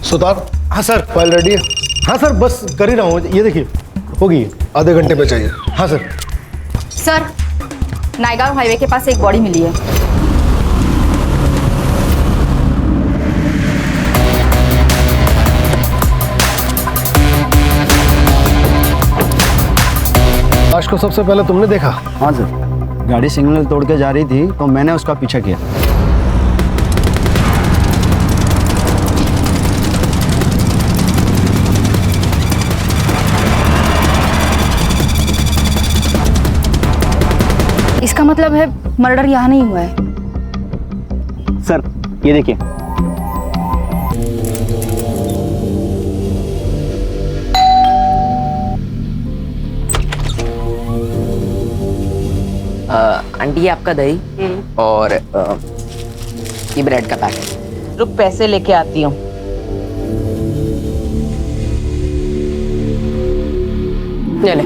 सुतार। हाँ sir. File ready है? हाँ सर, बस कर ही रहा हूँ। ये देखिए होगी, आधे घंटे में चाहिए। हाँ सर। सर, नायगांव हाईवे के पास एक बॉडी मिली है। लाश को सबसे पहले तुमने देखा? हाँ सर, गाड़ी सिग्नल तोड़ के जा रही थी तो मैंने उसका पीछा किया। इसका मतलब है मर्डर यहाँ नहीं हुआ है। सर ये देखिए, आंटी ये आपका दही और ये ब्रेड का पैकेट। रुक, पैसे लेके आती हूँ। ले ले।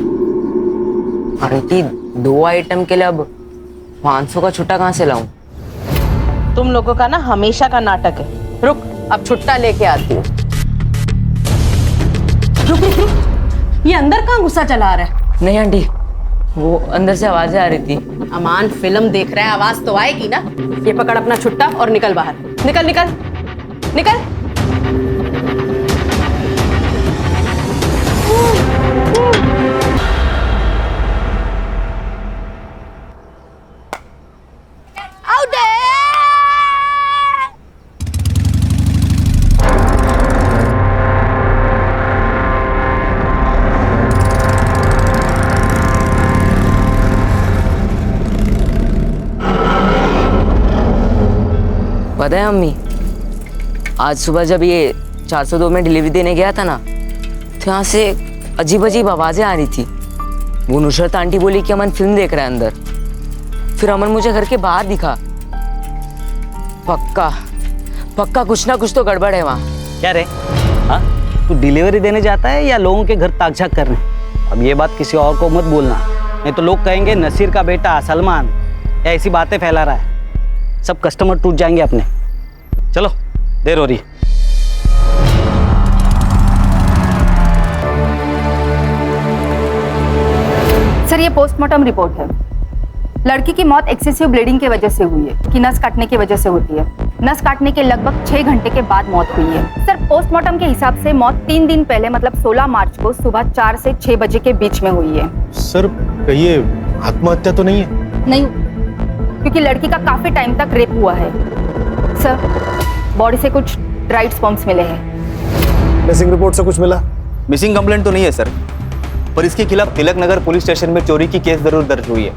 आंटी 2 आइटम के लिए अब 500 का छुट्टा कहाँ से लाऊं? तुम लोगों का ना हमेशा का नाटक है। रुक, अब छुट्टा लेके आती हूँ। रुक, ये अंदर कहाँ गुस्सा चला रहा है? नहीं आंटी, वो अंदर से आवाजें आ रही थी। अमान फिल्म देख रहा है, आवाज तो आएगी ना। ये पकड़ अपना छुट्टा और निकल बाहर। निकल निकल निकल। पता है अम्मी, आज सुबह जब ये 402 में डिलीवरी देने गया था ना, तो यहाँ से अजीब अजीब आवाजें आ रही थी। वो नुसरत आंटी बोली कि अमन फिल्म देख रहा है अंदर। फिर अमन मुझे घर के बाहर दिखा। पक्का पक्का कुछ ना कुछ तो गड़बड़ है वहाँ। क्या रे, हाँ तू डिलीवरी देने जाता है या लोगों के घर ताक झाक करने? अब ये बात किसी और को मत बोलना, नहीं तो लोग कहेंगे नसीर का बेटा सलमान या ऐसी बातें फैला रहा है। सब कस्टमर टूट जाएंगे अपने। चलो, देर हो रही। सर, ये पोस्टमार्टम रिपोर्ट है। लड़की की मौत एक्सेसिव ब्लीडिंग की वजह से हुई है कि नस काटने की वजह से होती है। नस काटने के लगभग 6 घंटे के बाद मौत हुई है। सर, पोस्टमार्टम के हिसाब से मौत 3 दिन पहले मतलब 16 मार्च को सुबह 4 से 6 बजे के बीच में हुई है। सर कहिए आत्महत्या तो नहीं है? नहीं, क्योंकि लड़की का काफी टाइम तक रेप हुआ है। सर, बॉडी से कुछ ड्राइड स्पर्म्स मिले हैं। मिसिंग रिपोर्ट से कुछ मिला? मिसिंग कंप्लेंट तो नहीं है सर, पर इसके खिलाफ तिलक नगर पुलिस स्टेशन में चोरी की केस जरूर दर्ज हुई है।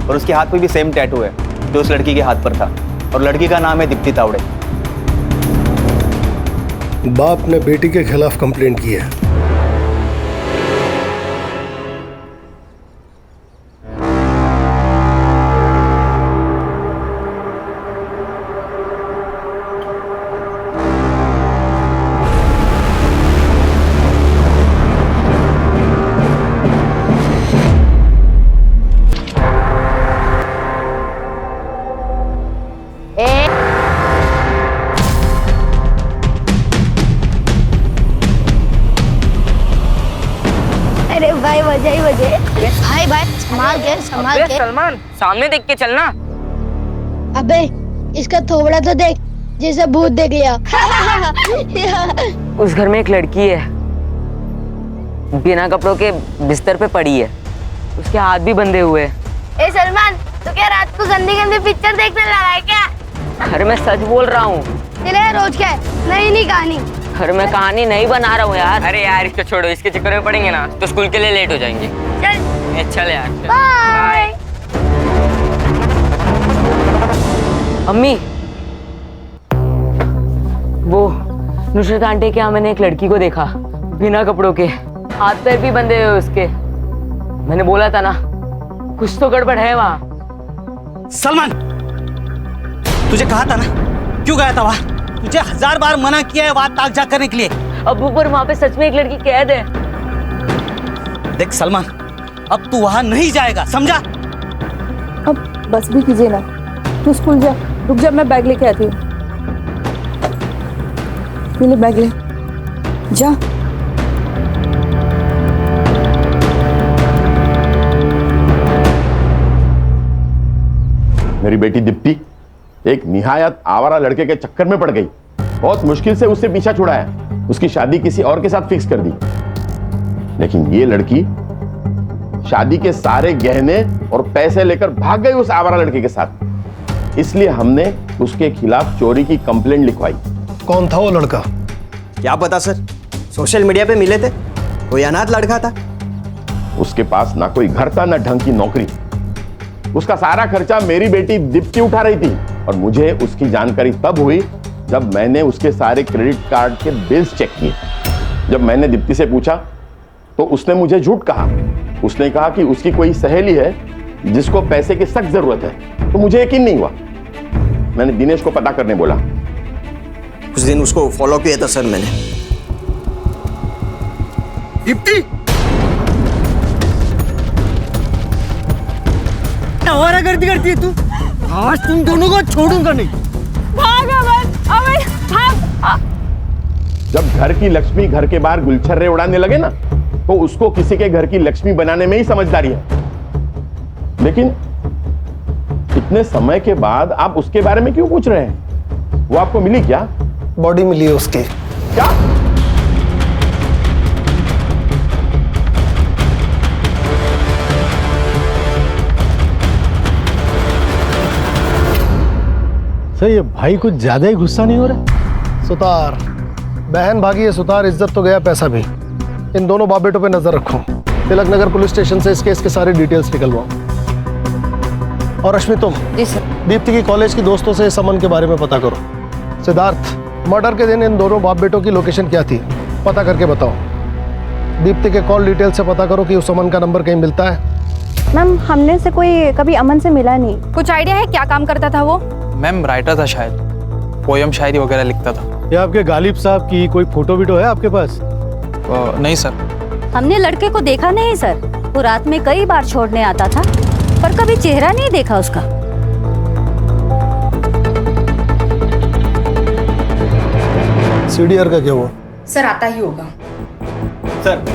और उसके हाथ पे भी सेम टैटू है जो उस लड़की के हाथ पर था, और लड़की का नाम है दीप्ति तावड़े। बाप ने बेटी के खिलाफ कंप्लेंट की है। अरे भाई बजाई बजे। भाई भाई संभाल के। सलमान, सामने देख के चलना। अबे इसका थोबड़ा तो देख, जैसे भूत देख लिया। उस घर में एक लड़की है, बिना कपड़ों के बिस्तर पे पड़ी है। उसके हाथ भी बंधे हुए हैं। ए सलमान, तू क्या रात को गंदी गंदी पिक्चर देखने लगा है क्या? अरे मैं सच बोल रहा हूँ। तेरे रोज क्या है, नई नई कहानी। अरे मैं कहानी नहीं बना रहा हूँ यार। अरे यार इसको छोड़ो, इसके चक्कर में पड़ेंगे ना तो स्कूल के लिए लेट हो जाएंगे। चल चल यार। बाय। अम्मी, वो नुसरत आंटी के यहाँ मैंने एक लड़की को देखा, बिना कपड़ों के, हाथ पैर भी बंधे हुए उसके। मैंने बोला था ना, कुछ तो गड़बड़ है वहाँ। सलमान, तुझे कहा था ना, क्यों गया था वहाँ? तुझे 1000 बार मना किया है वहाँ ताक झाक करने के लिए। अब ऊपर वहाँ पे सच में एक लड़की कैद है। देख सलमान, अब तू वहाँ नहीं जाएगा, समझा? अब बस भी कीजिए ना, तू स्कूल जा, रुक जा, मैं बैग लेके आती हूँ। ये ले बैग ले जा। मेरी बेटी दीप्ति एक निहायत आवारा लड़के के चक्कर में पड़ गई। बहुत मुश्किल से उससे पीछा छुड़ाया, उसकी शादी किसी और के साथ फिक्स कर दी। लेकिन ये लड़की शादी के सारे गहने और पैसे लेकर भाग गई उस आवारा लड़के के साथ। इसलिए हमने उसके खिलाफ चोरी की कंप्लेंट लिखवाई। कौन था वो लड़का? क्या पता सर, सोशल मीडिया पे मिले थे, कोई अनाथ लड़का था। उसके पास ना कोई घर था ना ढंग की नौकरी। उसका सारा खर्चा मेरी बेटी दीप्ति उठा रही थी और मुझे उसकी जानकारी तब हुई जब मैंने उसके सारे क्रेडिट कार्ड के बिल्स चेक किए। जब मैंने दीप्ति से पूछा तो उसने मुझे झूठ कहा। उसने कहा कि उसकी कोई सहेली है जिसको पैसे की सख्त जरूरत है। तो मुझे यकीन नहीं हुआ। मैंने दिनेश को पता करने बोला। उस दिन उसको फॉलो किया था सर मैंने। दीप्ति आवारा गर्दी करती है तू। आज तुम दोनों को छोड़ूंगा नहीं। भाग अमन, अमन भाग। जब घर की लक्ष्मी घर के बाहर गुलछर्रे उड़ाने लगे ना, तो उसको किसी के घर की लक्ष्मी बनाने में ही समझदारी है। लेकिन इतने समय के बाद आप उसके बारे में क्यों पूछ रहे हैं? वो आपको मिली क्या? बॉडी मिली है उसकी। क्या? सर ये भाई कुछ ज्यादा ही गुस्सा नहीं हो रहा? सुतार, बहन भागी है सुतार, इज्जत तो गया, पैसा भी। इन दोनों बाप बेटों पे नजर रखो। तिलक नगर पुलिस स्टेशन से इस केस के सारे डिटेल्स निकलवाओ। और रश्मि तुम जी सर। दीप्ति की कॉलेज की दोस्तों से इस अमन के बारे में पता करो। सिद्धार्थ, मर्डर के दिन इन दोनों बाप बेटों की लोकेशन क्या थी, पता करके बताओ। दीप्ति के कॉल डिटेल से पता करो कि उस अमन का नंबर कहीं मिलता है। मैम हमने से कोई कभी अमन से मिला नहीं। कुछ आइडिया है क्या काम करता था वो? मैम राइटर था शायद, पोयम शायरी वगैरह लिखता था। ये आपके गालिब साहब की कोई फोटो वीडियो है आपके पास? नहीं सर। हमने लड़के को देखा नहीं सर। वो रात में कई बार छोड़ने आता था पर कभी चेहरा नहीं देखा उसका। सीडीआर का क्या हुआ? सर आता ही होगा। सर,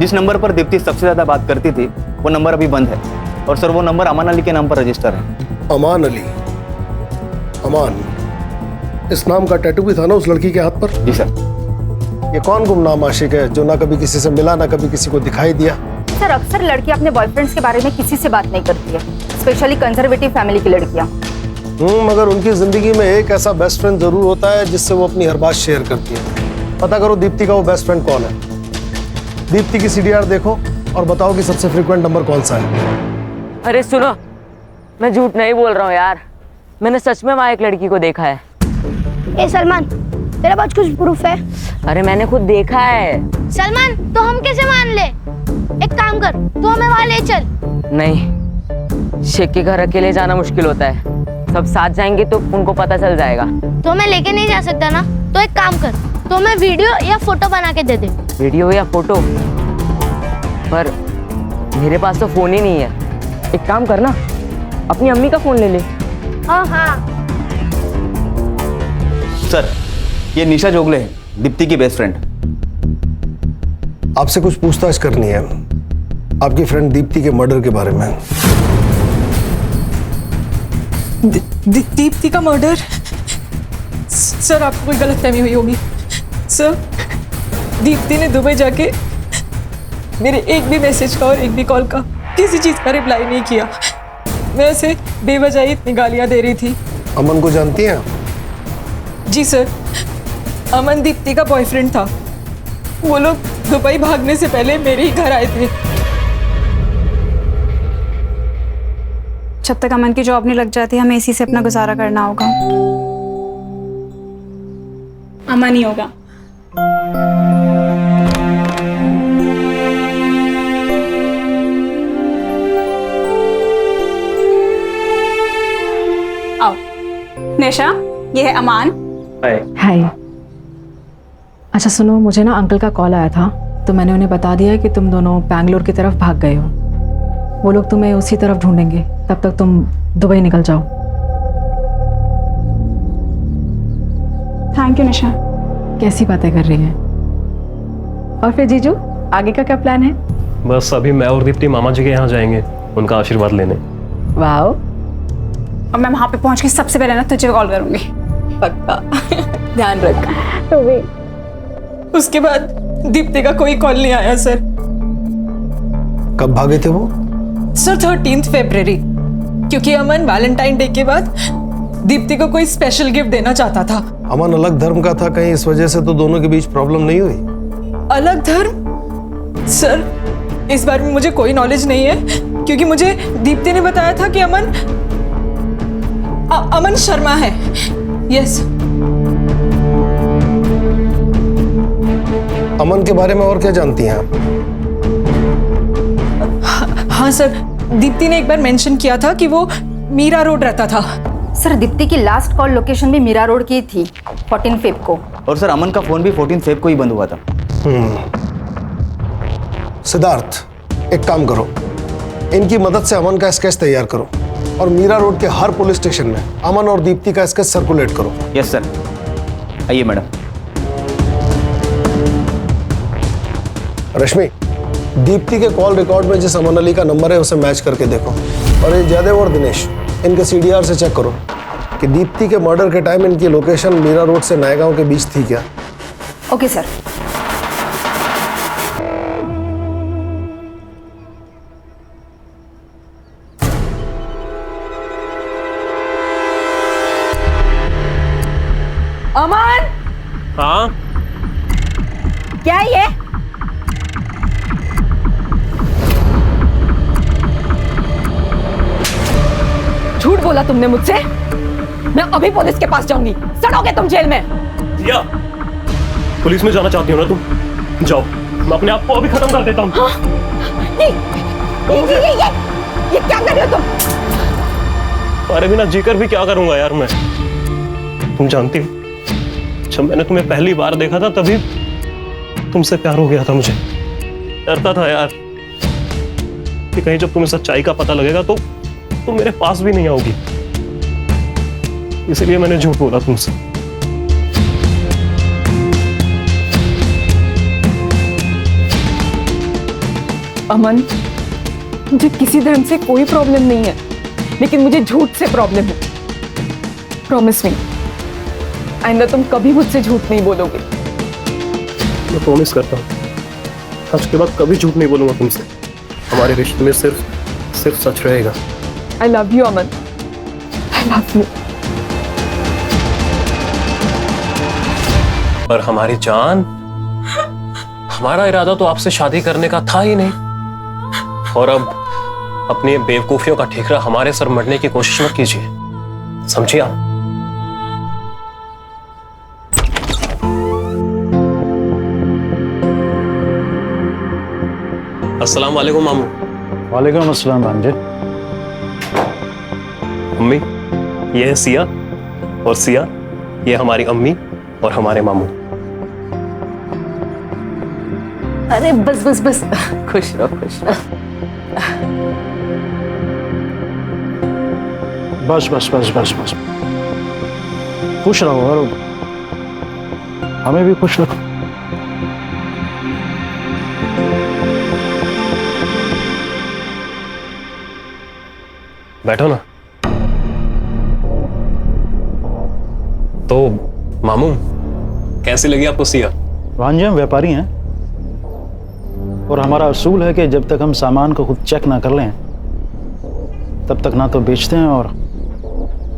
जिस नंबर पर दीप्ति सबसे ज्यादा बात करती थी वो नंबर अभी बंद है। और सर वो नंबर अमान अली के नाम पर रजिस्टर है। अमान अली? अमान, इस नाम का टैटू भी था ना उस लड़की के हाथ पर? जी सर। ये कौन गुमनाम आशिक है जो ना कभी किसी से मिला ना कभी किसी को दिखाई दिया? सर अक्सर लड़की अपने बॉयफ्रेंड्स के बारे में किसी से बात नहीं करती है, स्पेशली कंजर्वेटिव फैमिली की लड़कियां। मगर उनकी जिंदगी में एक ऐसा बेस्ट फ्रेंड जरूर होता है जिससे वो अपनी हर बात शेयर करती है। पता करो दीप्ति का वो बेस्ट फ्रेंड कौन है। दीप्ति की सीडीआर देखो और बताओ कि सबसे फ्रीक्वेंट नंबर कौन सा है। अरे सुनो, मैं झूठ नहीं बोल रहा हूँ यार, मैंने सच में वहाँ एक लड़की को देखा है। ए सलमान, तेरे पास कुछ प्रूफ है? अरे मैंने खुद देखा है। सलमान तो हम कैसे मान ले? एक काम कर, तू हमें वहाँ ले चल। नहीं, शेख के घर अकेले जाना मुश्किल होता है, सब साथ जाएंगे तो उनको पता चल जाएगा। तो हमें लेके नहीं जा सकता ना? तो एक काम कर, तो हमें वीडियो या फोटो बना के दे दे। वीडियो या फोटो? पर मेरे पास तो फोन ही नहीं है। एक काम करना, अपनी अम्मी का फोन ले ले। हाँ हाँ। सर, ये निशा जोगले है, दीप्ति की बेस्ट फ्रेंड। आपसे कुछ पूछताछ करनी है आपकी फ्रेंड दीप्ति के मर्डर के बारे में। दीप्ति का मर्डर? सर आपको कोई गलतफहमी हुई होगी। सर दीप्ति ने दुबई जाके मेरे एक भी मैसेज का और एक भी कॉल का किसी चीज का रिप्लाई नहीं किया। मैं उसे बेवजह ही इतनी गालियां दे रही थी। अमन को जानती हैं? जी सर, अमन दीप्ति का बॉयफ्रेंड था। वो लोग दुबई भागने से पहले मेरे ही घर आए थे। जब तक अमन की जॉब नहीं लग जाती हमें इसी से अपना गुजारा करना होगा। अमन ही होगा। आओ निशा, ये है अमान। हाय। अच्छा सुनो, मुझे ना अंकल का कॉल आया था तो मैंने उन्हें बता दिया है कि तुम दोनों बैंगलोर की तरफ भाग गए हो। वो लोग तुम्हें उसी तरफ ढूंढेंगे, तब तक तुम दुबई निकल जाओ। थैंक यू निशा। कैसी बातें कर रही हैं? और फिर जीजू आगे का क्या प्लान है? बस अभी मैं और दीप्ति मामा जी के यहाँ जाएंगे उनका आशीर्वाद लेने। वाओ। और मैं वहां पे पहुंच के सबसे पहले ना तुझे कॉल करूंगी। पक्का। ध्यान रख। उसके बाद दीप्ति का कोई कॉल नहीं आया सर। कब भागे थे वो? सर 13 फरवरी, क्योंकि अमन वैलेंटाइन डे के बाद दीप्ति को कोई स्पेशल गिफ्ट देना चाहता था। अमन अलग धर्म का था, कहीं इस वजह से तो दोनों के बीच प्रॉब्लम नहीं हुई? अलग धर्म? सर इस बारे में मुझे कोई नॉलेज नहीं है, क्योंकि मुझे दीप्ति ने बताया था कि अमन शर्मा है। यस। अमन के बारे में और क्या जानती हैं आप? हाँ सर, दीप्ति ने एक बार मेंशन किया था कि वो मीरा रोड रहता था। सर दीप्ति की लास्ट कॉल लोकेशन भी मीरा रोड की थी 14 फेब को। और सर अमन का फोन भी 14 फेब को ही बंद हुआ था। सिद्धार्थ, एक काम करो, इनकी मदद से अमन का स्केच तैयार करो और मीरा रोड के हर पुलिस स्टेशन में अमन और दीप्ति का स्केच सर्कुलेट करो। Yes sir. आइए मैडम। रश्मि, दीप्ति के कॉल रिकॉर्ड में जिस अमन अली का नंबर है उसे मैच करके देखो। और ये जयदेव और दिनेश, इनके CDR से चेक करो कि दीप्ति के मर्डर के टाइम इनकी लोकेशन मीरा रोड से नएगांव के बीच थी क्या। Okay sir. अमन, हाँ क्या ये? झूठ बोला तुमने मुझसे। मैं अभी पुलिस के पास जाऊंगी, सड़ोगे तुम जेल में। दिया, पुलिस में जाना चाहती हो ना तुम? जाओ, मैं अपने आप को अभी खत्म कर देता हूँ। हाँ? ये क्या कर रहे हो तुम? अरे बिना जीकर भी क्या करूंगा यार मैं। तुम जानती हो, जब मैंने तुम्हें पहली बार देखा था तभी तुमसे प्यार हो गया था मुझे। डरता था यार कि कहीं जब तुम्हें सच्चाई का पता लगेगा तो तुम मेरे पास भी नहीं आओगी, इसलिए मैंने झूठ बोला तुमसे। अमन, मुझे किसी धर्म से कोई प्रॉब्लम नहीं है, लेकिन मुझे झूठ से प्रॉब्लम है। प्रॉमिस मी, आइंदा तुम कभी मुझसे झूठ नहीं बोलोगे। मैं प्रॉमिस करता हूँ, आज के बाद कभी झूठ नहीं बोलूंगा तुमसे। हमारे रिश्ते में सिर्फ सच रहेगा। I love you, Aman. I love you। पर हमारी जान, हमारा इरादा तो आपसे शादी करने का था ही नहीं, और अब अपनी बेवकूफियों का ठिकरा हमारे सर मरने की कोशिश मत कीजिए, समझिए आप? अस्सलाम वालेकुम मामू। वालेकुम अस्सलाम भांजे। अम्मी, ये है सिया, और सिया ये हमारी अम्मी और हमारे मामू। अरे बस बस बस, खुश रहो खुश रहो। बस बस बस बस बस, खुश रहो और हमें भी खुश रखो। बैठो ना। तो मामू, कैसी लगी आपको सिया? भांजे, हम व्यापारी हैं और हमारा असूल है कि जब तक हम सामान को खुद चेक ना कर लें तब तक ना तो बेचते हैं और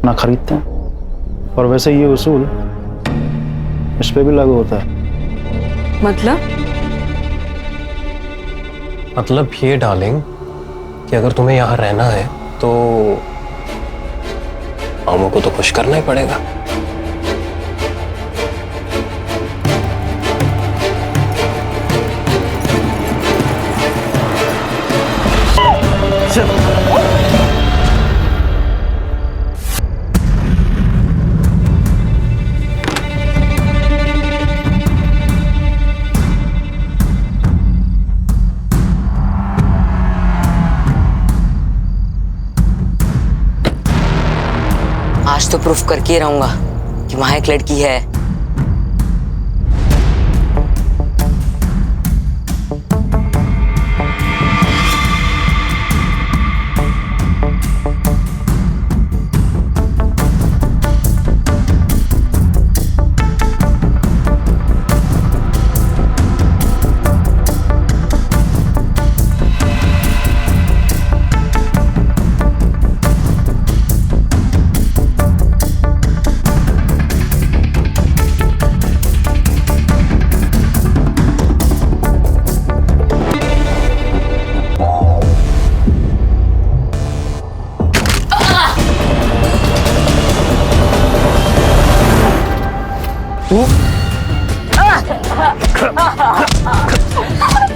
ना खरीदते हैं। और वैसे ये उसूल इस पे भी लागू होता है। मतलब ये डार्लिंग कि अगर तुम्हें यहाँ रहना है तो मामू को तो खुश करना ही पड़ेगा। आज तो प्रूफ करके ही रहूंगा कि वहां एक लड़की है।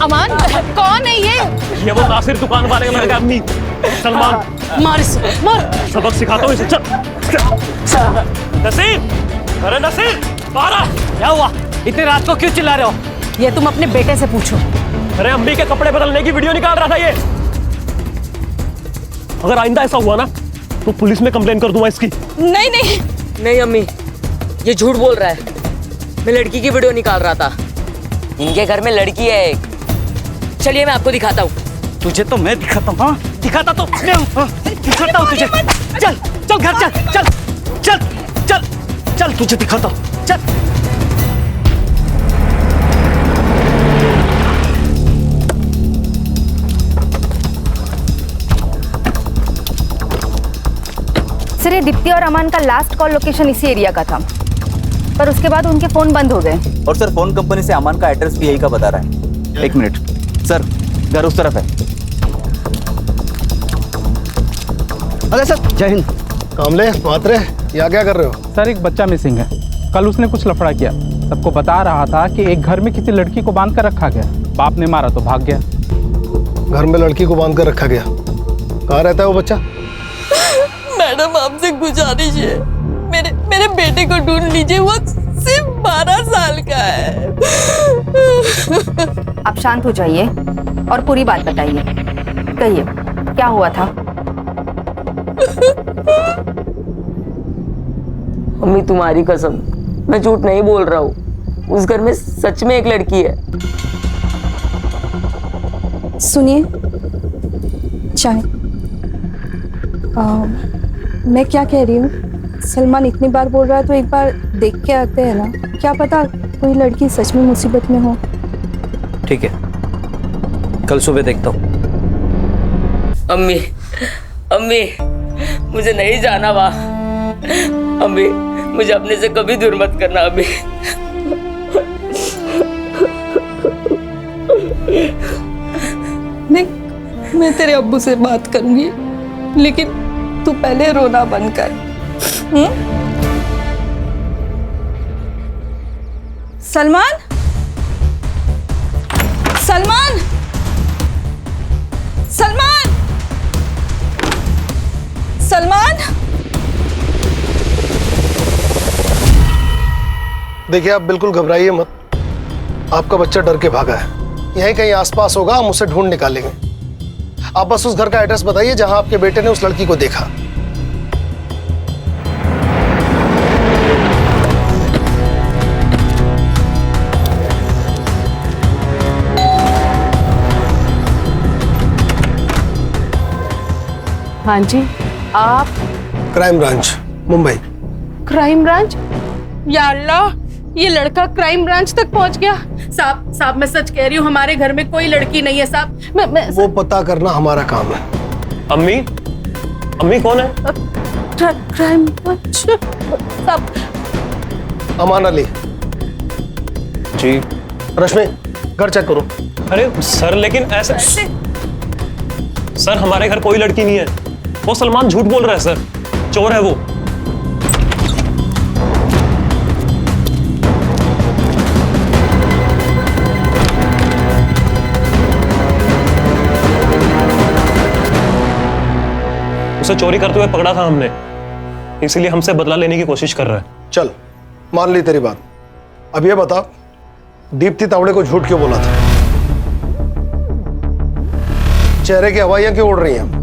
अमान कौन है ये वो नासिर दुकान वाले का लड़का अम्मी। सलमान मार इसे, मार। सबक सिखाता हूँ इसे। चल नसीर, अरे नसीर बाहर आ। क्या हुआ? इतनी रात को क्यों चिल्ला रहे हो? ये तुम अपने बेटे से पूछो। अरे अम्मी के कपड़े बदलने की वीडियो निकाल रहा था ये। अगर आइंदा ऐसा हुआ ना तो पुलिस में कंप्लेन कर दूंगा इसकी। नहीं नहीं नहीं अम्मी, ये झूठ बोल रहा है। मैं लड़की की वीडियो निकाल रहा था। इनके घर में लड़की है एक। चलिए मैं आपको दिखाता हूँ। तुझे तो मैं दिखाता हूँ। हाँ दिखाता तो मैं हूँ। हाँ, दिखाता हूँ तुझे। चल चल घर चल चल चल चल चल तुझे दिखाता हूँ। चल। सर ये दीप्ति और अमान का लास्ट कॉल लोकेशन इसी एरिया का था, पर उसके बाद उनके फोन बंद हो गए। और सर फोन कंपनी से अमान का एड्रेस भी यही का बता रहा है। एक मिनट सर, घर उस तरफ है। अरे सर जय हिंद। कामले मात्रे यहाँ क्या कर रहे हो? सर एक बच्चा मिसिंग है। कल उसने कुछ लफड़ा किया, सबको बता रहा था कि एक घर में किसी लड़की को बांध कर रखा गया। बाप ने मारा तो भाग गया। घर में लड़की को बांध कर रखा गया? कहाँ रहता है वो बच्चा? मैडम आपसे गुजारिश है, मेरे बेटे को ढूंढ लीजिए, वो सिर्फ 12 साल का है। आप शांत हो जाइए और पूरी बात बताइए। कहिए क्या हुआ था? अम्मी तुम्हारी कसम, मैं झूठ नहीं बोल रहा हूँ। उस घर में सच में एक लड़की है। सुनिए चाय। मैं क्या कह रही हूँ, सलमान इतनी बार बोल रहा है तो एक बार देख के आते हैं ना, क्या पता कोई लड़की सच में मुसीबत में हो। ठीक है, कल सुबह देखता हूँ। अम्मी अम्मी मुझे नहीं जाना वहाँ। अम्मी मुझे अपने से कभी दूर मत करना अम्मी। नहीं, मैं तेरे अब्बू से बात करूंगी, लेकिन तू पहले रोना बंद कर। सलमान, सलमान, सलमान, सलमान। देखिए आप बिल्कुल घबराइए मत, आपका बच्चा डर के भागा है। यहीं कहीं आसपास होगा, हम उसे ढूंढ निकालेंगे। आप बस उस घर का एड्रेस बताइए जहां आपके बेटे ने उस लड़की को देखा। हाँ जी, आप? Crime branch Mumbai. Crime branch? या अल्लाह, ये लड़का क्राइम ब्रांच तक पहुंच गया। साहब मैं सच कह रही हूँ, हमारे घर में कोई लड़की नहीं है साहब। मैं वो पता करना हमारा काम है। अम्मी, अम्मी कौन है? क्राइम ब्रांच साहब। अमान अली जी। रश्मि घर चेक करो। अरे सर लेकिन ऐसे सर हमारे घर कोई लड़की नहीं है। वो सलमान झूठ बोल रहा है सर, चोर है वो। उसे चोरी करते हुए पकड़ा था हमने, इसीलिए हमसे बदला लेने की कोशिश कर रहा है। चल मान ली तेरी बात। अब ये बता, दीप्ति तावड़े को झूठ क्यों बोला था? चेहरे की हवाइयां क्यों उड़ रही हैं?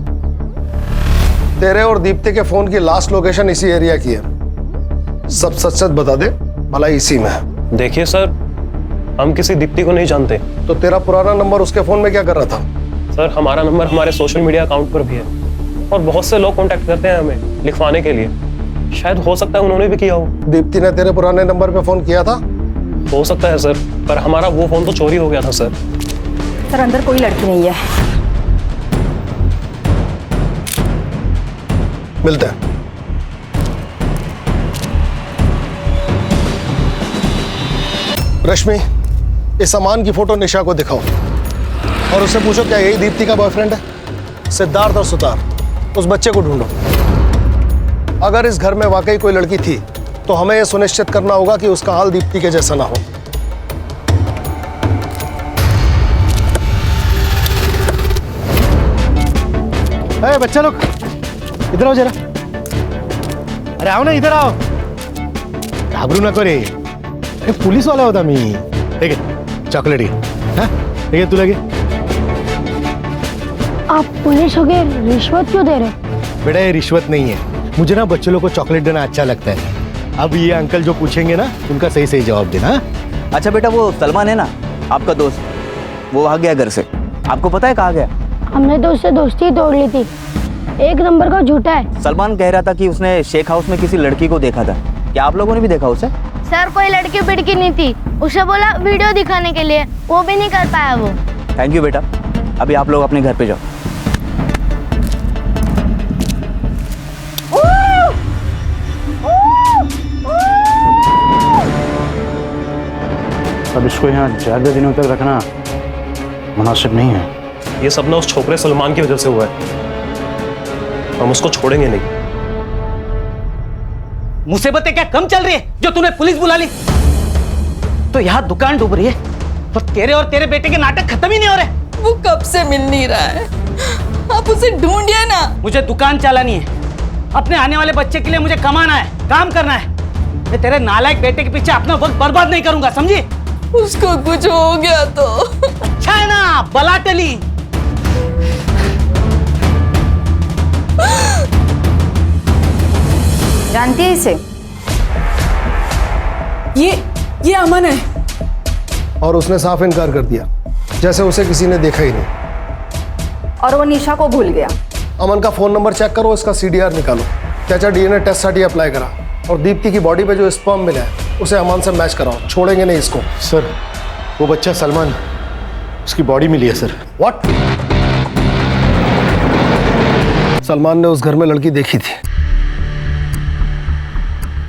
तेरे और दीप्ति के फोन की लास्ट लोकेशन इसी एरिया की है। सब सच सच बता दे, भला इसी में है। देखिए सर, हम किसी दीप्ति को नहीं जानते। तो तेरा पुराना नंबर उसके फोन में क्या कर रहा था? सर हमारा नंबर हमारे सोशल मीडिया अकाउंट पर भी है और बहुत से लोग कांटेक्ट करते हैं हमें लिखवाने के लिए। शायद हो सकता है उन्होंने भी किया हो। दीप्ति ने तेरे पुराने नंबर पे फोन किया था? हो सकता है सर, पर हमारा वो फोन तो चोरी हो गया था सर। सर अंदर कोई लड़की नहीं है। मिलते हैं। रश्मि, इस अमान की फोटो निशा को दिखाओ और उससे पूछो क्या यही दीप्ति का बॉयफ्रेंड है? सिद्धार्थ और सुतार, उस बच्चे को ढूंढो। अगर इस घर में वाकई कोई लड़की थी तो हमें यह सुनिश्चित करना होगा कि उसका हाल दीप्ति के जैसा ना हो। अरे बच्चा लोग इधर आओ जरा। अरे आओ ना, इधर आओ, घाबरू नको रे। अरे पुलिस वाला होता मी। ठीक है, चॉकलेट घे। हाँ ठीक है, तू लगे। आप पुलिस हो गए, रिश्वत क्यों दे रहे? बेटा ये रिश्वत नहीं है, मुझे ना बच्चों लोग को चॉकलेट देना अच्छा लगता है। अब ये अंकल जो पूछेंगे ना, उनका सही सही जवाब देना। अच्छा बेटा, वो सलमान है ना आपका दोस्त, वो भाग गया घर से, आपको पता है कहाँ गया? हमने तो उससे दोस्ती तोड़ ली थी, एक नंबर का झूठा है। सलमान कह रहा था कि उसने शेख हाउस में किसी लड़की को देखा था, क्या आप लोगों ने भी देखा उसे? सर कोई लड़की पिड़की नहीं थी, उसे बोला वीडियो दिखाने के लिए, वो भी नहीं कर पाया वो। थैंक यू बेटा, अभी आप लोग अपने घर पे जाओ। अब इसको यहाँ ज्यादा दिनों तक रखना मुनासिब नहीं है। ये सब ना उस छोकरे सलमान की वजह से हुआ है, हम उसको छोड़ेंगे नहीं। मुसीबतें क्या कम चल रही है जो तूने पुलिस बुला ली? तो यहाँ दुकान डूब रही है और तेरे बेटे के नाटक खत्म ही नहीं हो रहे। वो कब से मिल नहीं रहा है, आप उसे ढूंढिए ना। मुझे दुकान चलानी है, अपने आने वाले बच्चे के लिए मुझे कमाना है, काम करना है। मैं तेरे नालायक बेटे के पीछे अपना वक्त बर्बाद नहीं करूंगा, समझी? उसको कुछ हो गया तो अच्छा है ना, बला टली। जानती है इसे? ये अमन है। और उसने साफ इनकार कर दिया, जैसे उसे किसी ने देखा ही नहीं। और वो निशा को भूल गया। अमन का फोन नंबर चेक करो, इसका CDR निकालो। चाचा डीएनए टेस्ट साठी अप्लाई करा, और दीप्ति की बॉडी पे जो स्पर्म मिला है उसे अमन से मैच कराओ, छोड़ेंगे नहीं इसको। सर वो बच्चा सलमान, उसकी बॉडी मिली है सर। व्हाट? सलमान ने उस घर में लड़की देखी थी।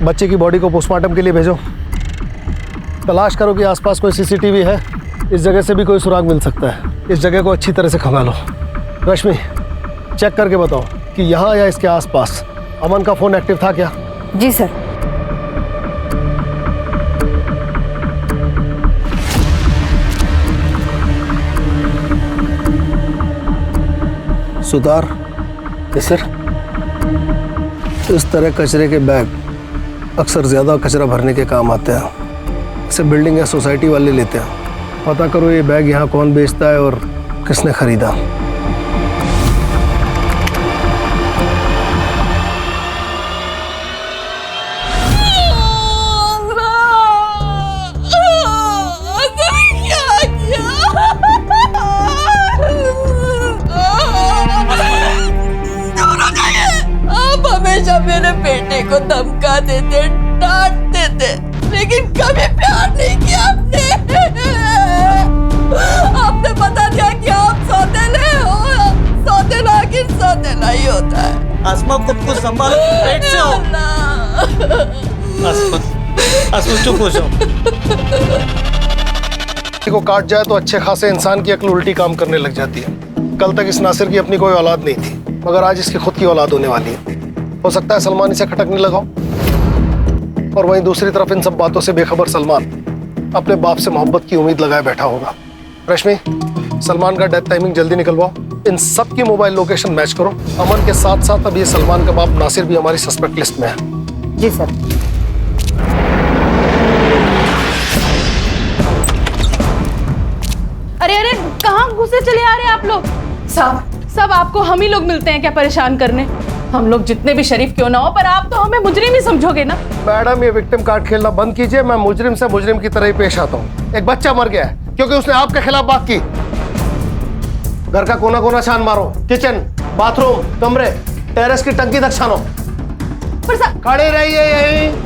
बच्चे की बॉडी को पोस्टमार्टम के लिए भेजो। तलाश करो कि आसपास कोई CCTV है, इस जगह से भी कोई सुराग मिल सकता है। इस जगह को अच्छी तरह से खंगालो। रश्मि चेक करके बताओ कि यहाँ या इसके आसपास अमन का फोन एक्टिव था क्या? जी सर। सुतार, सर इस तरह कचरे के बैग अक्सर ज़्यादा कचरा भरने के काम आते हैं। इसे बिल्डिंग या सोसाइटी वाले लेते हैं। पता करो ये बैग यहाँ कौन बेचता है और किसने खरीदा। हमेशा मेरे बेटे को धमका देते, डांटते थे, लेकिन कभी प्यार नहीं किया आपने। आपने बता दिया कि आप सौतेले हो। सौतेला आखिर सौतेला ही होता है। आसमा खुद को संभालो, पेट से हो। आसमा चुप हो जाओ। को काट जाए तो अच्छे खासे इंसान की अक्ल उल्टी काम करने लग जाती है। कल तक इस नासिर की अपनी कोई औलाद नहीं थी, मगर आज इसकी खुद की औलाद होने वाली है। हो सकता है सलमान इसे खटकने लगा, और वहीं दूसरी तरफ इन सब बातों से बेखबर सलमान अपने बाप से मोहब्बत की उम्मीद लगाए बैठा होगा। रश्मि सलमान का डेथ टाइमिंग जल्दी निकलवाओ, इन सब की मोबाइल लोकेशन मैच करो। अमन के साथ साथ अब ये सलमान का बाप नासिर भी हमारी सस्पेक्ट लिस्ट में है। जी सर। अरे कहाँ घुसे चले आ रहे हैं आप लोग? सब आपको हम ही लोग मिलते हैं क्या परेशान करने? हम लोग जितने भी शरीफ क्यों ना हो, पर आप तो हमें मुजरिम ही समझोगे ना। मैडम ये विक्टिम कार्ड खेलना बंद कीजिए। मैं मुजरिम से मुजरिम की तरह ही पेश आता हूँ। एक बच्चा मर गया है क्योंकि उसने आपके खिलाफ बात की। घर का कोना कोना छान मारो, किचन, बाथरूम, कमरे, टेरेस की टंकी तक छानो। खड़े रहिए यहीं।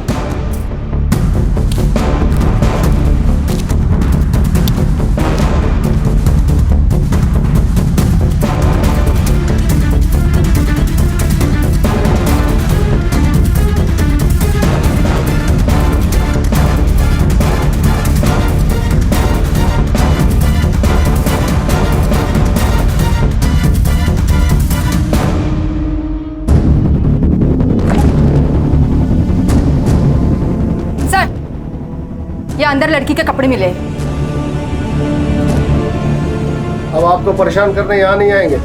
अंदर लड़की के कपड़े मिले। अब आपको परेशान करने यहाँ नहीं आएंगे।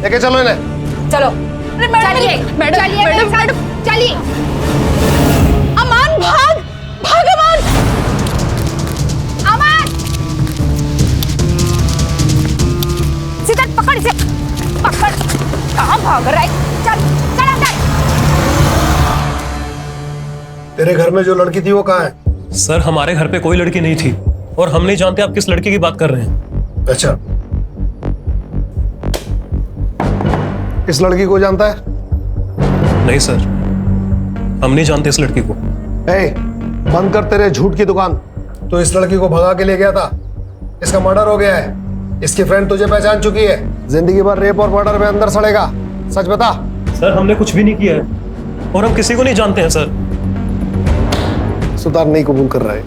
लेके चलो इन्हें। चलो चलिए मैडम चलिए मैडम मैडम चलिए। अमान भाग भाग अमान। अमन सिद्धार्थ पकड़ इसे पकड़। कहाँ भाग रहा है? चल चल अंदर। तेरे घर में जो लड़की थी वो कहाँ है? सर हमारे घर पे कोई लड़की नहीं थी और हम नहीं जानते आप किस लड़की की बात कर रहे हैं। अच्छा, इस लड़की को जानता है? नहीं सर, हम नहीं जानते इस लड़की को। ए, बंद कर तेरे झूठ की दुकान। तो इस लड़की को भगा के ले गया था, इसका मर्डर हो गया है, इसकी फ्रेंड तुझे पहचान चुकी है, जिंदगी भर रेप और मर्डर में अंदर सड़ेगा। सच बता। सर हमने कुछ भी नहीं किया है और हम किसी को नहीं जानते हैं सर। सुतार नहीं कबूल कर रहा है।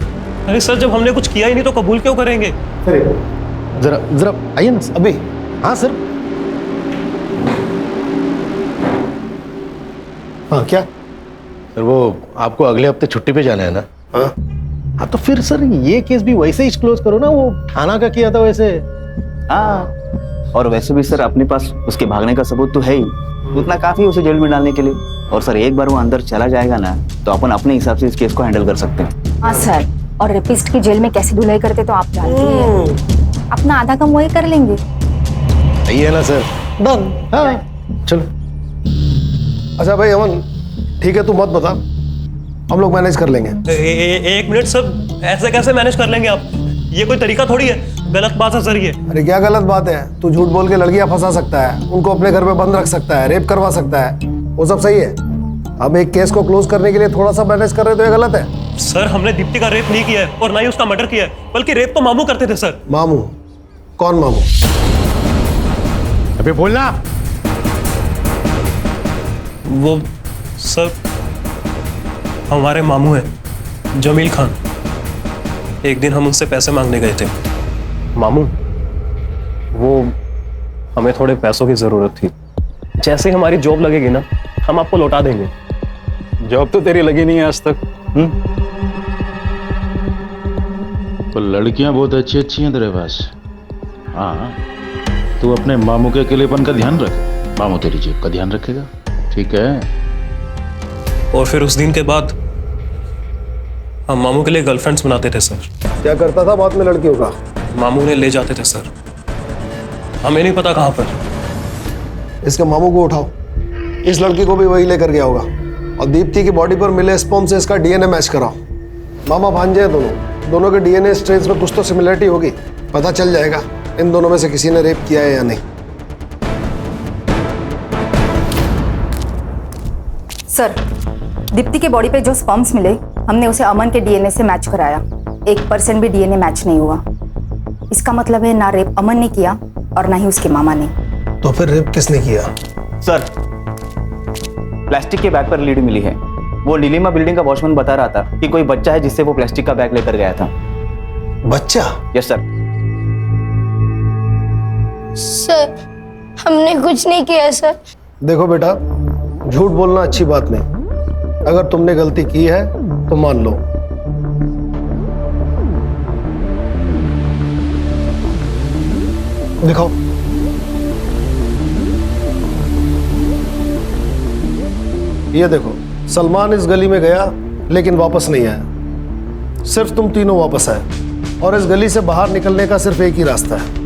अरे सर जब हमने कुछ किया ही नहीं तो कबूल क्यों करेंगे? जरा जरा आइए ना अभी। हाँ सर। हाँ क्या सर वो आपको अगले हफ्ते छुट्टी पे जाना है ना? हाँ तो फिर सर ये केस भी वैसे ही क्लोज करो ना, वो थाना का किया था वैसे। हाँ, और वैसे भी सर अपने पास उसके भागने का सबूत तो है ही, उतना काफी है उसे जेल में डालने के लिए। और सर एक बार वो अंदर चला जाएगा ना तो अपन अपने हिसाब से इस केस को हैंडल कर सकते हैं। हाँ सर, और रेपिस्ट की जेल में कैसी धुलाई करते तो आप जानते हैं। अपना आधा कम वही कर लेंगे। सही है ना सर? डन। हाँ चलो। अच्छा भाई अमन, ठीक है तू मत बता, हम लोग मैनेज कर लेंगे। एक मिनट सर, ऐसे कैसे मैनेज कर लेंगे आप? ये कोई तरीका थोड़ी है, गलत बात है सर ये। अरे क्या गलत बात है? तू झूठ बोल के लड़कियां फंसा सकता है, उनको अपने घर में बंद रख सकता है, रेप करवा सकता है, वो सब सही है। हम एक केस को क्लोज करने के लिए थोड़ा सा मैनेज कर रहे तो ये गलत है? सर हमने दीप्ति का रेप नहीं किया है और ना ही उसका मर्डर किया है, बल्कि रेप तो मामू करते थे सर। मामू? कौन मामू? अभी बोलना। वो सर हमारे मामू हैं जमील खान। एक दिन हम उनसे पैसे मांगने गए थे। मामू वो हमें थोड़े पैसों की जरूरत थी, जैसे ही हमारी जॉब लगेगी ना हम आपको लौटा देंगे। जॉब तो तेरी लगी नहीं है आज तक। तो लड़कियां बहुत अच्छी अच्छी हैं तेरे पास। हाँ तू अपने मामू के अकेलेपन का ध्यान रख, मामू तेरी जेब का ध्यान रखेगा, ठीक है? और फिर उस दिन के बाद हम मामू के लिए गर्लफ्रेंड्स बनाते थे सर। क्या करता था बाद में लड़कियों का? मामू ने ले जाते थे सर, हमें नहीं पता कहाँ पर। इसके मामू को उठाओ, इस लड़की को भी वही लेकर गया होगा, और दीप्ति की बॉडी पर मिले स्पर्म से इसका डीएनए मैच कराओ। मामा भांजे हैं दोनों के डीएनए स्ट्रेन्स में कुछ तो सिमिलरिटी होगी, पता चल जाएगा इन दोनों में से किसी ने रेप किया है या नहीं। सर, दीप्ति के बॉडी पे जो स्पर्म्स मिले हमने उसे अमन के डीएनए से मैच कराया, 1% भी डीएनए मैच नहीं हुआ। इसका मतलब है ना रेप अमन ने किया और ना ही उसके मामा ने। तो फिर रेप किसने किया? सर प्लास्टिक के बैग पर लीड मिली है। वो नीलिमा बिल्डिंग का वॉचमैन बता रहा था कि कोई बच्चा है जिससे वो प्लास्टिक का बैग लेकर गया था। बच्चा? Yes sir. सर हमने कुछ नहीं किया सर। देखो बेटा, झूठ बोलना अच्छी बात नहीं। अगर तुमने गलती की है तो मान लो। दिखाओ। ये देखो, सलमान इस गली में गया लेकिन वापस नहीं आया। सिर्फ तुम तीनों वापस आए, और इस गली से बाहर निकलने का सिर्फ एक ही रास्ता है।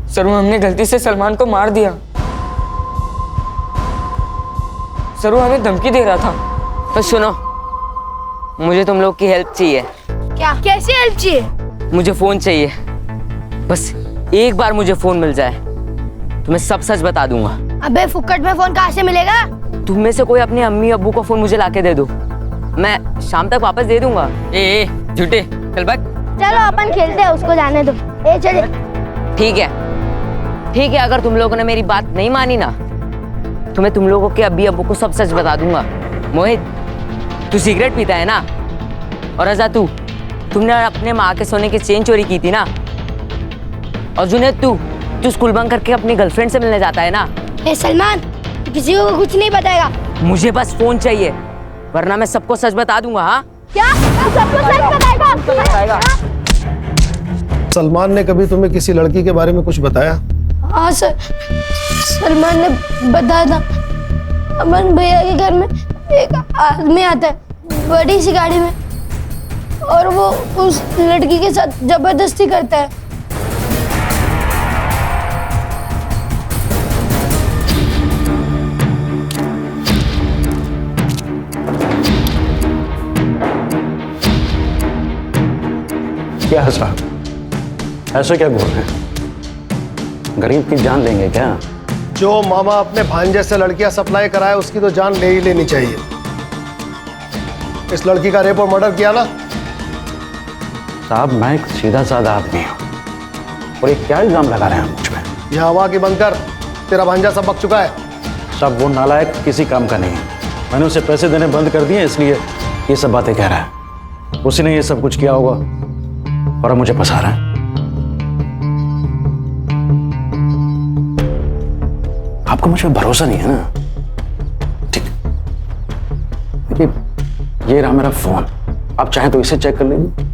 सर वो हमने गलती से सलमान को मार दिया। सर वो हमें धमकी दे रहा था। बस सुनो, मुझे तुम लोग की हेल्प चाहिए। क्या? कैसी हेल्प चाहिए? मुझे फोन चाहिए, बस एक बार मुझे फोन मिल जाए तो मैं सब सच बता दूंगा। अबे फुक्कट में फोन कहाँ से मिलेगा? तुम में से कोई अपने अम्मी अब्बू को फोन मुझे लाके दे दो, मैं शाम तक वापस दे दूंगा। ए झूठे, चल भाग। चलो अपन खेलते हैं, उसको जाने दो। ए चले। ठीक है ठीक है, अगर तुम लोगों ने मेरी बात नहीं मानी ना तो मैं तुम लोगों के अब्बी अब्बू को सब सच बता दूंगा। मोहित, तू सिगरेट पीता है ना? और रजा, तुमने अपने माँ के सोने की चेन चोरी की थी ना? और जुनैद, तू स्कूल बंक करके अपनी गर्लफ्रेंड से मिलने जाता है ना? ए सलमान, किसी को कुछ नहीं बताएगा। मुझे बस फोन चाहिए, वरना मैं सबको सच बता दूंगा। हाँ क्या? सबको सच बताएगा? सलमान ने कभी तुम्हें किसी लड़की के बारे में कुछ बताया? हाँ सर, सलमान ने बताया था। अमन भैया के घर में एक आदमी आता है बड़ी सी गाड़ी में और वो उस लड़की के साथ जबरदस्ती करता है। क्या साहब, ऐसे क्या बोल रहे हैं? गरीब की जान लेंगे क्या? जो मामा अपने भांजे से लड़कियां सप्लाई कराए उसकी तो जान ले ही लेनी चाहिए। इस लड़की का रेप और मर्डर किया ना? साहब मैं एक सीधा साधा आदमी हूँ और ये क्या इल्जाम लगा रहे हैं मुझ पे? यहाँ हवा की बंद कर, तेरा भांजा सब बक चुका है। सब वो नालायक किसी काम का नहीं है। मैंने उसे पैसे देने बंद कर दिए इसलिए ये सब बातें कह रहा है। उसी ने ये सब कुछ किया होगा और अब मुझे फंसा रहा है। आपको मुझ पर भरोसा नहीं है ना? ठीक, देखिए ये रहा मेरा फोन, आप चाहें तो इसे चेक कर लीजिए।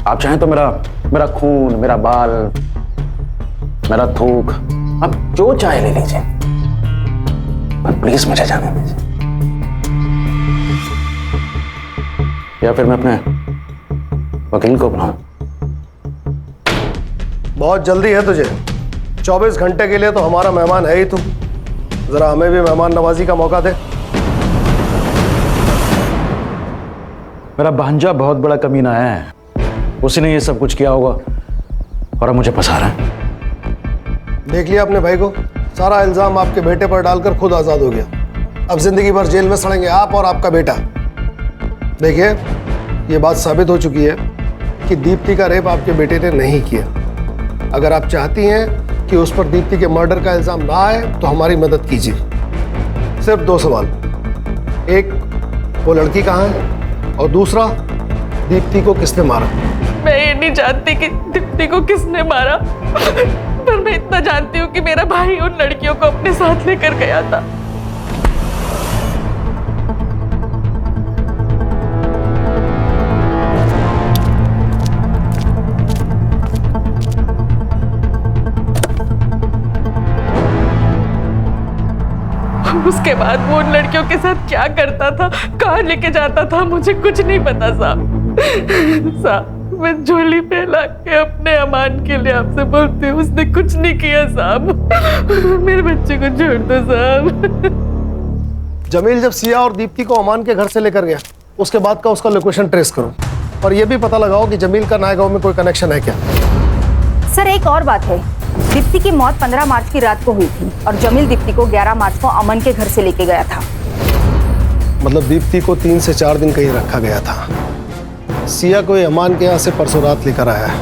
आप चाहें तो मेरा खून, मेरा बाल, मेरा थूक, आप जो चाहे ले लीजिए, पर प्लीज मुझे जाने दीजिए। या फिर मैं अपने वकील को बुलाऊं? बहुत जल्दी है तुझे, 24 घंटे के लिए तो हमारा मेहमान है ही तू। जरा हमें भी मेहमान नवाजी का मौका दे। मेरा भांजा बहुत बड़ा कमीना है, उसी ने ये सब कुछ किया होगा और अब मुझे फंसा रहा है। देख लिया अपने भाई को, सारा इल्जाम आपके बेटे पर डालकर खुद आजाद हो गया। अब जिंदगी भर जेल में सड़ेंगे आप और आपका बेटा। देखिए ये बात साबित हो चुकी है कि दीप्ति का रेप आपके बेटे ने नहीं किया। अगर आप चाहती हैं कि उस पर दीप्ति के मर्डर का इल्जाम ना आए तो हमारी मदद कीजिए। सिर्फ 2 सवाल, एक वो लड़की कहाँ है और दूसरा दीप्ति को किसने मारा? मैं ये नहीं जानती कि दीप्ति को किसने मारा, पर मैं इतना जानती हूँ कि मेरा भाई उन लड़कियों को अपने साथ लेकर गया था। उसके बाद वो उन लड़कियों के साथ क्या करता था, कहाँ लेके जाता था, मुझे कुछ नहीं पता साहब। मैं झोली फैला के अपने अमान के लिए आपसे बोलती हूँ, उसने कुछ नहीं किया साहब। मेरे बच्चे को छोड़ दो साहब। जमील जब सिया और दीप्ति को अमान के घर से लेकर गया, उसके बाद का उसका लोकेशन ट्रेस करो और ये भी पता लगाओ कि जमील का नायगांव में कोई कनेक्शन है क्या। सर एक और बात है, दीप्ति की मौत 15 मार्च की रात को हुई थी और जमील दीप्ति को 11 मार्च को अमन के घर से लेके गया था। मतलब दीप्ति को 3 से 4 दिन कहीं रखा गया था। सिया को अमान के यहाँ से परसों रात लेकर आया है।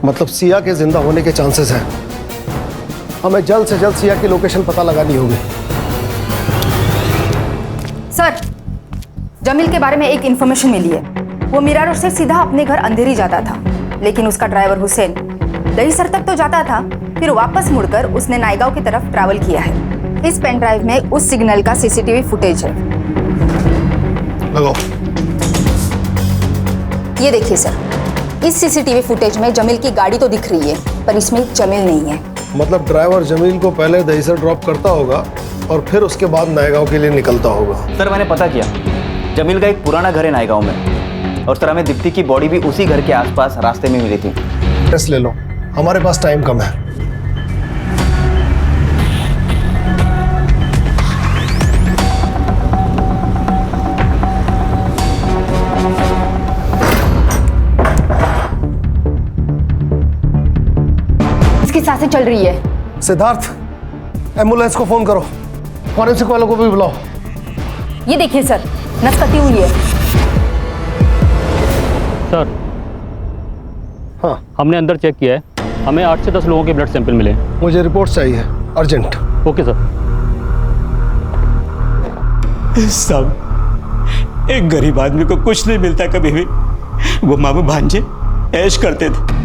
मतलब सिया के जिंदा होने के चांसेस हैं। हमें जल्द से जल्द सिया की लोकेशन पता लगानी होगी। सर जमील के बारे में एक इंफॉर्मेशन मिली है। वो मीरा रोड से सीधा अपने घर अंधेरी जाता था, लेकिन उसका ड्राइवर हुसैन दहीसर तक तो जाता था, फिर वापस मुड़कर उसने नायगांव की तरफ ट्रैवल किया है। इस पेन ड्राइव में उस सिग्नल का सीसीटीवी फुटेज है। लगाओ। ये देखिए सर, इस सीसीटीवी फुटेज में जमील की गाड़ी तो दिख रही है, पर इसमें जमील नहीं है। मतलब ड्राइवर जमील को पहले दहीसर ड्रॉप करता होगा और फिर उसके बाद नायगांव के लिए निकलता होगा। सर मैंने पता किया, जमील का एक पुराना घर है नायगांव में और सर हमें दीप्ति की बॉडी भी उसी घर के आसपास रास्ते में मिली थी। टेस्ट ले लो, हमारे पास टाइम कम है। इसकी सांसें चल रही है। सिद्धार्थ, एम्बुलेंस को फोन करो, फॉरेंसिक वालों को भी बुलाओ। ये देखिए सर, नस कटी हुई है। सर हाँ, हमने अंदर चेक किया है, हमें 8 से 10 लोगों के ब्लड सैंपल मिले। मुझे रिपोर्ट चाहिए, अर्जेंट। Okay sir. साहब एक गरीब आदमी को कुछ नहीं मिलता कभी भी। वो मामू भांजे ऐश करते थे,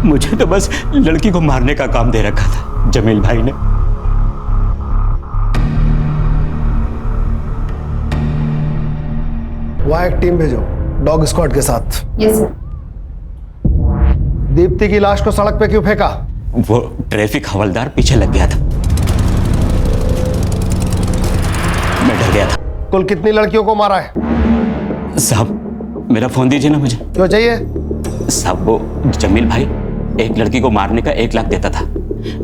मुझे तो बस लड़की को मारने का काम दे रखा था जमील भाई ने। वहां एक टीम भेजो डॉग स्क्वाड के साथ। Yes sir. दीप्ति की लाश को सड़क पे क्यों फेंका? वो ट्रैफिक हवलदार पीछे लग गया था, मैं डर गया था। कुल कितनी लड़कियों को मारा है? साहब मेरा फोन दीजिए ना मुझे। क्यों चाहिए? साहब वो जमील भाई एक लड़की को मारने का 1 लाख देता था,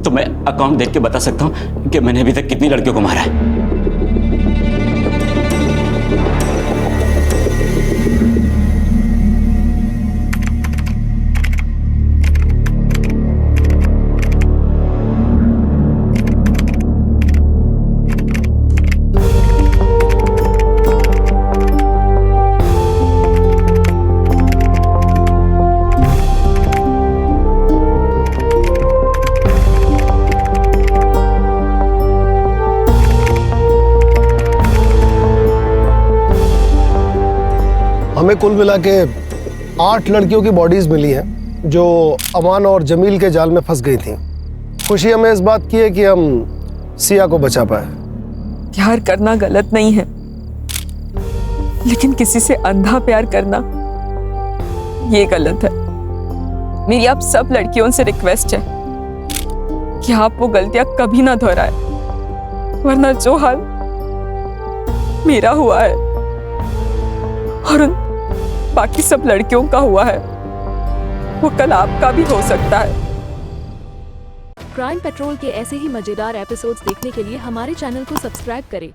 तो मैं अकाउंट देख के बता सकता हूँ कि मैंने अभी तक कितनी लड़कियों को मारा है। हमें कुल मिला के 8 लड़कियों की बॉडीज मिली हैं जो अमान और जमील के जाल में फंस गई थी। खुशी हमें इस बात की है कि हम सिया को बचा पाए। प्यार करना गलत नहीं है, लेकिन किसी से अंधा प्यार करना ये गलत है। मेरी आप सब लड़कियों से रिक्वेस्ट है कि आप वो गलतियां कभी ना दोहराए, वरना जो हाल मेरा हुआ है और उन बाकी सब लड़कियों का हुआ है वो कल आपका भी हो सकता है। क्राइम पेट्रोल के ऐसे ही मजेदार एपिसोड्स देखने के लिए हमारे चैनल को सब्सक्राइब करें